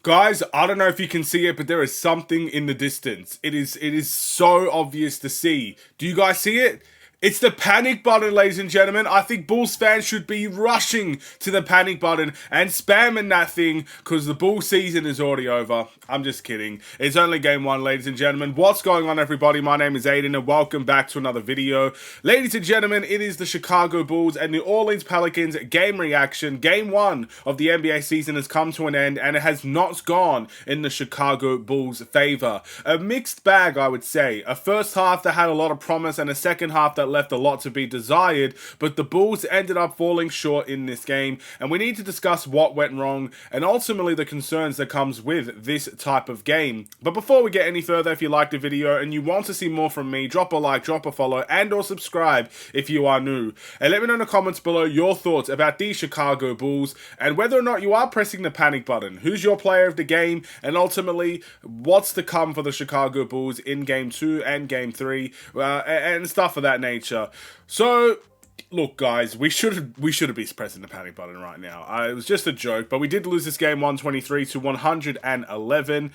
Guys, I don't know if you can see it, but there is something in the distance. It is so obvious to see. Do you guys see it? It's the panic button, ladies and gentlemen. I think Bulls fans should be rushing to the panic button and spamming that thing because the Bulls season is already over. I'm just kidding. It's only game one, ladies and gentlemen. What's going on, everybody? My name is Aiden and welcome back to another video. Ladies and gentlemen, it is the Chicago Bulls and the Orleans Pelicans game reaction. Game one of the NBA season has come to an end and it has not gone in the Chicago Bulls' favor. A mixed bag, I would say. A first half that had a lot of promise and a second half that left a lot to be desired, but the Bulls ended up falling short in this game, and we need to discuss what went wrong and ultimately the concerns that comes with this type of game. But before we get any further, if you liked the video and you want to see more from me, drop a like, drop a follow, and or subscribe if you are new. And let me know in the comments below your thoughts about these Chicago Bulls and whether or not you are pressing the panic button. Who's your player of the game, and ultimately what's to come for the Chicago Bulls in game 2 and game 3 and stuff of that nature. So, look, guys, we should have been pressing the panic button right now. It was just a joke, but we did lose this game 123 to 111.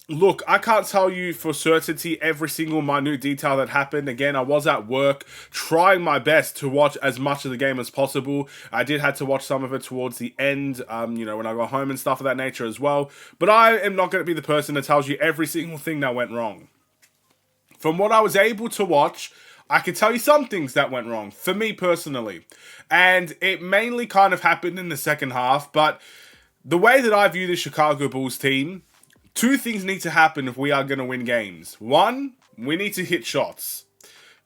Look, I can't tell you for certainty every single minute detail that happened. Again, I was at work trying my best to watch as much of the game as possible. I did have to watch some of it towards the end, you know, when I got home and stuff of that nature as well. But I am not going to be the person that tells you every single thing that went wrong. From what I was able to watch, I can tell you some things that went wrong, for me personally. And it mainly kind of happened in the second half, but the way that I view the Chicago Bulls team, two things need to happen if we are going to win games. One, we need to hit shots.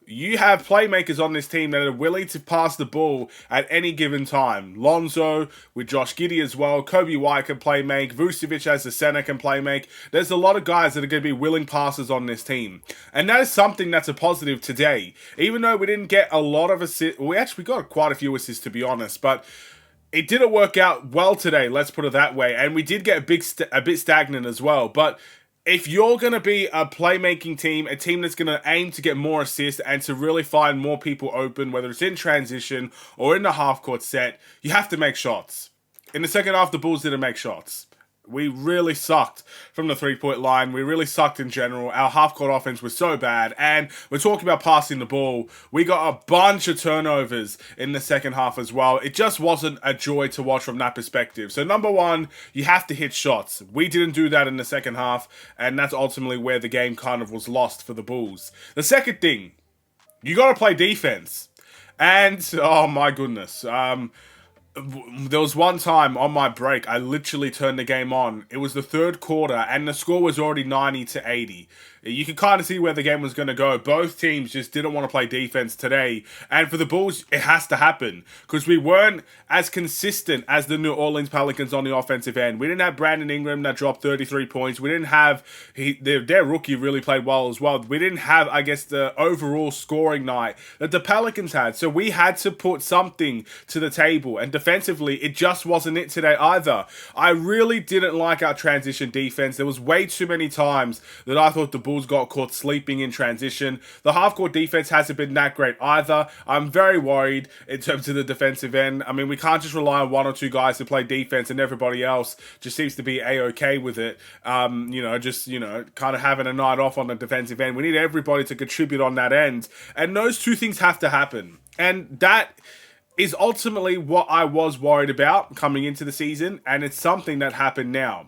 You have playmakers on this team that are willing to pass the ball at any given time. Lonzo, with Josh Giddey as well. Kobe White can play make. Vucevic as the center can play make. There's a lot of guys that are going to be willing passers on this team. And that is something that's a positive today. Even though we didn't get a lot of assists. We actually got quite a few assists, to be honest. But it didn't work out well today, let's put it that way. And we did get a bit stagnant as well. But if you're going to be a playmaking team, a team that's going to aim to get more assists and to really find more people open, whether it's in transition or in the half-court set, you have to make shots. In the second half, the Bulls didn't make shots. We really sucked from the three-point line. We really sucked in general. Our half-court offense was so bad. And we're talking about passing the ball. We got a bunch of turnovers in the second half as well. It just wasn't a joy to watch from that perspective. So number one, you have to hit shots. We didn't do that in the second half. And that's ultimately where the game kind of was lost for the Bulls. The second thing, you got to play defense. And, oh my goodness, there was one time on my break, I literally turned the game on. It was the third quarter, and the score was already 90-80. You can kind of see where the game was going to go. Both teams just didn't want to play defense today. And for the Bulls, it has to happen. Because we weren't as consistent as the New Orleans Pelicans on the offensive end. We didn't have Brandon Ingram that dropped 33 points. We didn't have... Their rookie really played well as well. We didn't have, I guess, the overall scoring night that the Pelicans had. So we had to put something to the table. And defensively, it just wasn't it today either. I really didn't like our transition defense. There was way too many times that I thought the Bulls got caught sleeping in transition. The half-court defense hasn't been that great either. I'm very worried in terms of the defensive end. I mean, we can't just rely on one or two guys to play defense and everybody else just seems to be A-okay with it. You know, just, you know, kind of having a night off on the defensive end. We need everybody to contribute on that end. And those two things have to happen. And that is ultimately what I was worried about coming into the season. And it's something that happened now.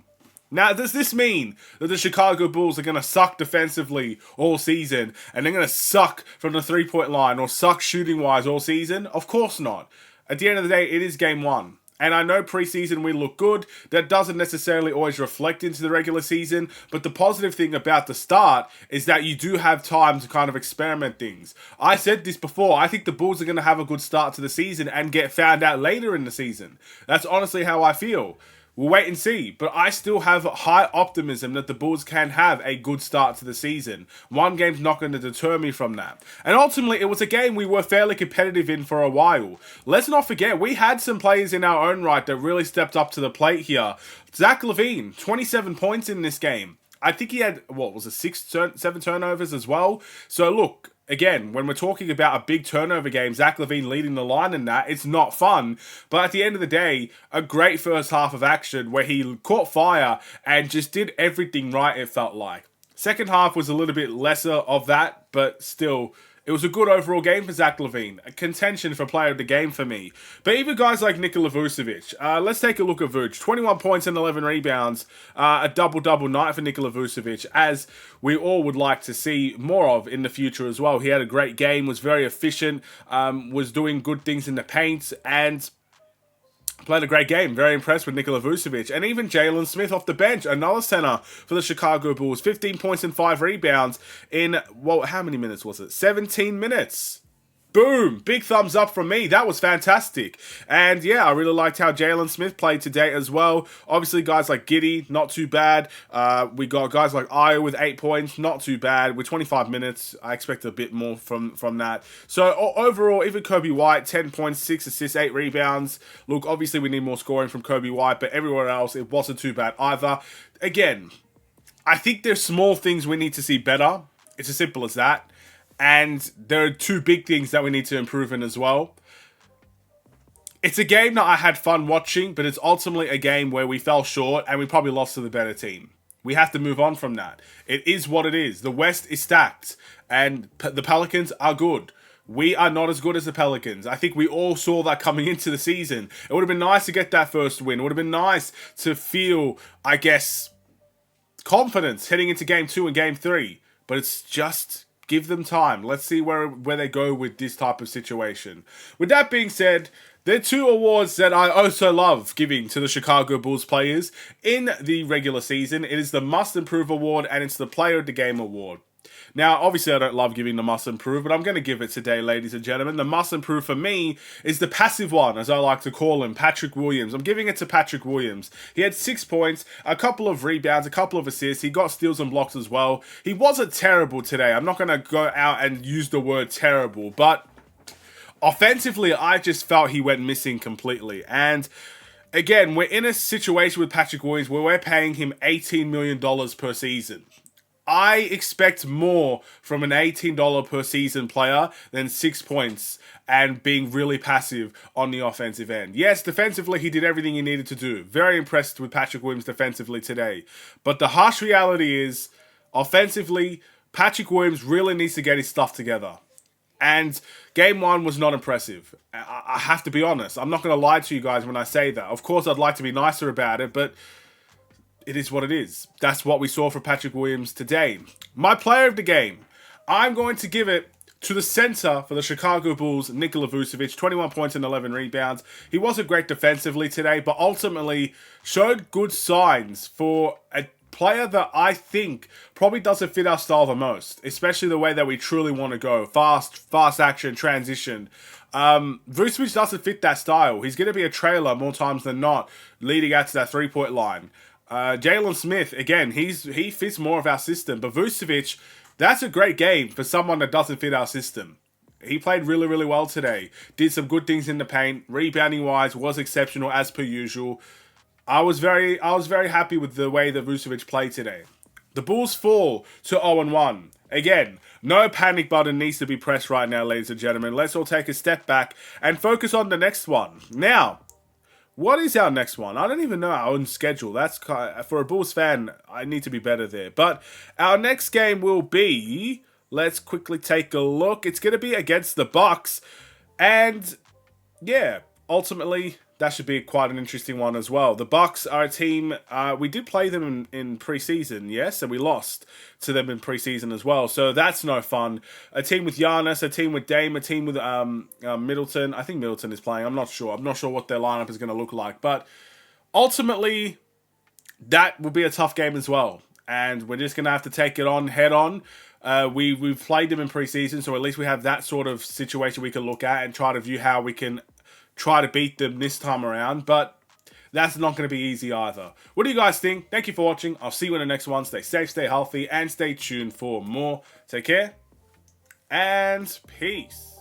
Now, does this mean that the Chicago Bulls are going to suck defensively all season and they're going to suck from the three-point line or suck shooting-wise all season? Of course not. At the end of the day, it is game one. And I know preseason we look good. That doesn't necessarily always reflect into the regular season. But the positive thing about the start is that you do have time to kind of experiment things. I said this before. I think the Bulls are going to have a good start to the season and get found out later in the season. That's honestly how I feel. We'll wait and see, but I still have high optimism that the Bulls can have a good start to the season. One game's not going to deter me from that. And ultimately, it was a game we were fairly competitive in for a while. Let's not forget, we had some players in our own right that really stepped up to the plate here. Zach LaVine, 27 points in this game. I think he had, what was it, 7 turnovers as well. So look, again, when we're talking about a big turnover game, Zach LaVine leading the line in that, it's not fun. But at the end of the day, a great first half of action where he caught fire and just did everything right, it felt like. Second half was a little bit lesser of that, but still, it was a good overall game for Zach LaVine. A contention for player of the game for me. But even guys like Nikola Vucevic. Let's take a look at Vuce. 21 points and 11 rebounds. A double-double night for Nikola Vucevic, as we all would like to see more of in the future as well. He had a great game, was very efficient, was doing good things in the paint, and played a great game. Very impressed with Nikola Vucevic. And even Jalen Smith off the bench, another center for the Chicago Bulls. 15 points and 5 rebounds in, well, how many minutes was it? 17 minutes. Boom! Big thumbs up from me. That was fantastic. And yeah, I really liked how Jalen Smith played today as well. Obviously, guys like Giddey, not too bad. We got guys like Ayo with 8 points, not too bad. With 25 minutes, I expect a bit more from that. So overall, even Kobe White, 10 points, 6 assists, 8 rebounds. Look, obviously we need more scoring from Kobe White, but everywhere else, it wasn't too bad either. Again, I think there's small things we need to see better. It's as simple as that. And there are 2 big things that we need to improve in as well. It's a game that I had fun watching, but it's ultimately a game where we fell short and we probably lost to the better team. We have to move on from that. It is what it is. The West is stacked, and the Pelicans are good. We are not as good as the Pelicans. I think we all saw that coming into the season. It would have been nice to get that first win. It would have been nice to feel, I guess, confidence heading into Game 2 and Game 3. But it's just... give them time. Let's see where they go with this type of situation. With that being said, there are 2 awards that I also love giving to the Chicago Bulls players in the regular season. It is the Must Improve Award and it's the Player of the Game Award. Now, obviously, I don't love giving the Must Improve, but I'm going to give it today, ladies and gentlemen. The Must Improve for me is the passive one, as I like to call him, Patrick Williams. I'm giving it to Patrick Williams. He had 6 points, a couple of rebounds, a couple of assists. He got steals and blocks as well. He wasn't terrible today. I'm not going to go out and use the word terrible, but offensively, I just felt he went missing completely. And again, we're in a situation with Patrick Williams where we're paying him $18 million per season. I expect more from an $18 per season player than 6 points and being really passive on the offensive end. Yes, defensively, he did everything he needed to do. Very impressed with Patrick Williams defensively today. But the harsh reality is, offensively, Patrick Williams really needs to get his stuff together. And Game 1 was not impressive. I have to be honest. I'm not going to lie to you guys when I say that. Of course, I'd like to be nicer about it, but it is what it is. That's what we saw for Patrick Williams today. My player of the game, I'm going to give it to the center for the Chicago Bulls, Nikola Vucevic, 21 points and 11 rebounds. He wasn't great defensively today, but ultimately showed good signs for a player that I think probably doesn't fit our style the most, especially the way that we truly want to go. Fast action, transition. Vucevic doesn't fit that style. He's going to be a trailer more times than not, leading out to that 3-point line. Jalen Smith, again, he fits more of our system. But Vucevic, that's a great game for someone that doesn't fit our system. He played really, really well today. Did some good things in the paint. Rebounding-wise, was exceptional as per usual. I was very happy with the way that Vucevic played today. The Bulls fall to 0-1. Again, no panic button needs to be pressed right now, ladies and gentlemen. Let's all take a step back and focus on the next one. Now, what is our next one? I don't even know our own schedule. That's for a Bulls fan, I need to be better there. But our next game will be, let's quickly take a look. It's going to be against the Bucks. And yeah, ultimately, that should be quite an interesting one as well. The Bucks are a team, we did play them in preseason, yes, and we lost to them in preseason as well. So that's no fun. A team with Giannis, a team with Dame, a team with Middleton. I think Middleton is playing. I'm not sure. I'm not sure what their lineup is going to look like. But ultimately, that will be a tough game as well. And we're just going to have to take it on head on. We've played them in preseason, so at least we have that sort of situation we can look at and try to view how we can try to beat them this time around, but that's not going to be easy either. What do you guys think? Thank you for watching. I'll see you in the next one. Stay safe, stay healthy, and stay tuned for more. Take care, and peace.